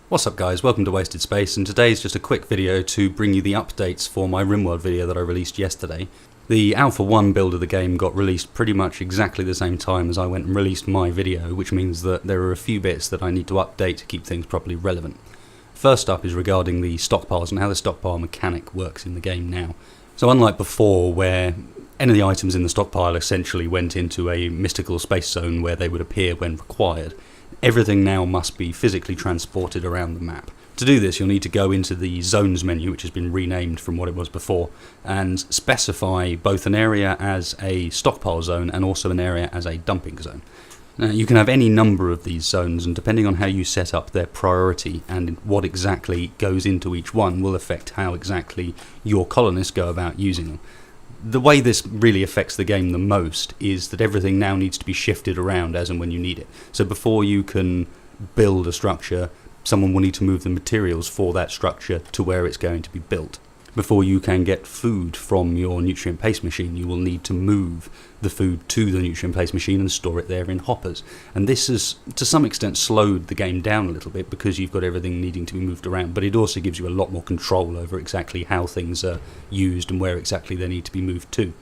What's up guys, welcome to Wasted Space, and today's just a quick video to bring you the updates for my Rimworld video that I released yesterday. The Alpha 1 build of the game got released pretty much exactly the same time as I went and released my video, which means that there are a few bits that I need to update to keep things properly relevant. First up is regarding the stockpiles and how the stockpile mechanic works in the game now. So unlike before, where any of the items in the stockpile essentially went into a mystical space zone where they would appear when required, everything now must be physically transported around the map. To do this, you'll need to go into the Zones menu, which has been renamed from what it was before, and specify both an area as a stockpile zone and also an area as a dumping zone. Now, you can have any number of these zones, and depending on how you set up their priority and what exactly goes into each one will affect how exactly your colonists go about using them. The way this really affects the game the most is that everything now needs to be shifted around as and when you need it. So before you can build a structure, someone will need to move the materials for that structure to where it's going to be built. Before you can get food from your nutrient paste machine, you will need to move the food to the nutrient paste machine and store it there in hoppers. And this has, to some extent, slowed the game down a little bit because you've got everything needing to be moved around, but it also gives you a lot more control over exactly how things are used and where exactly they need to be moved to.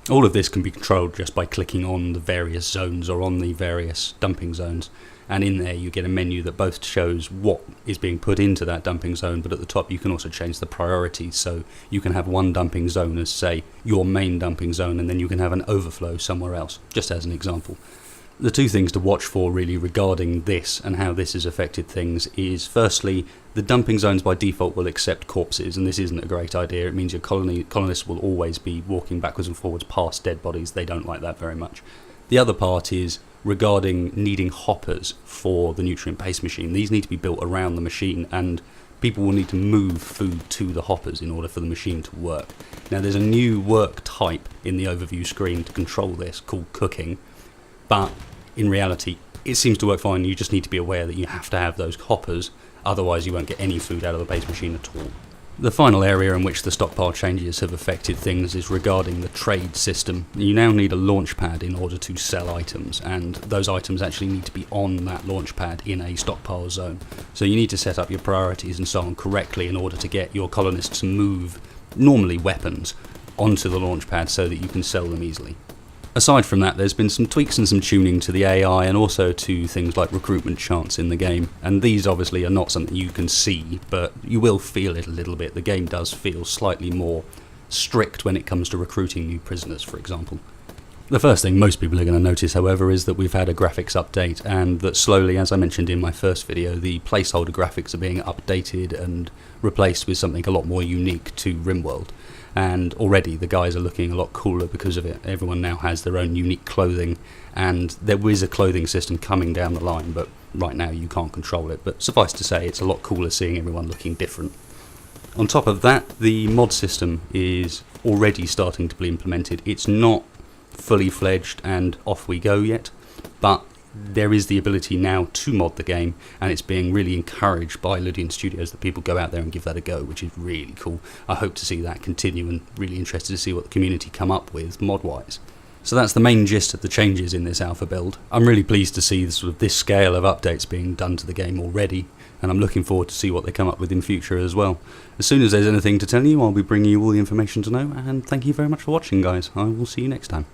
All of this can be controlled just by clicking on the various zones or on the various dumping zones, and in there you get a menu that both shows what is being put into that dumping zone, but at the top you can also change the priority, so you can have one dumping zone as, say, your main dumping zone, and then you can have an overflow somewhere else, just as an example. The two things to watch for really regarding this and how this has affected things is, firstly, the dumping zones by default will accept corpses, and this isn't a great idea. It means your colonists will always be walking backwards and forwards past dead bodies. They don't like that very much. The other part is regarding needing hoppers for the nutrient paste machine. These need to be built around the machine, and people will need to move food to the hoppers in order for the machine to work. Now, there's a new work type in the overview screen to control this called cooking, but in reality it seems to work fine. You just need to be aware that you have to have those hoppers, otherwise you won't get any food out of the paste machine at all. The final area in which the stockpile changes have affected things is regarding the trade system. You now need a launch pad in order to sell items, and those items actually need to be on that launch pad in a stockpile zone. So you need to set up your priorities and so on correctly in order to get your colonists to move, normally weapons, onto the launch pad so that you can sell them easily. Aside from that, there's been some tweaks and some tuning to the AI and also to things like recruitment chance in the game, and these obviously are not something you can see, but you will feel it a little bit. The game does feel slightly more strict when it comes to recruiting new prisoners, for example. The first thing most people are going to notice, however, is that we've had a graphics update, and that slowly, as I mentioned in my first video, the placeholder graphics are being updated and replaced with something a lot more unique to Rimworld. And already the guys are looking a lot cooler because of it. Everyone now has their own unique clothing, and there is a clothing system coming down the line, but right now you can't control it. But suffice to say, it's a lot cooler seeing everyone looking different. On top of that, the mod system is already starting to be implemented. It's not fully fledged and off we go yet, but there is the ability now to mod the game, and it's being really encouraged by Ludeon Studios that people go out there and give that a go, which is really cool. I hope to see that continue, and really interested to see what the community come up with mod-wise. So that's the main gist of the changes in this alpha build. I'm really pleased to see this scale of updates being done to the game already, and I'm looking forward to see what they come up with in future as well. As soon as there's anything to tell you, I'll be bringing you all the information to know, and thank you very much for watching, guys. I will see you next time.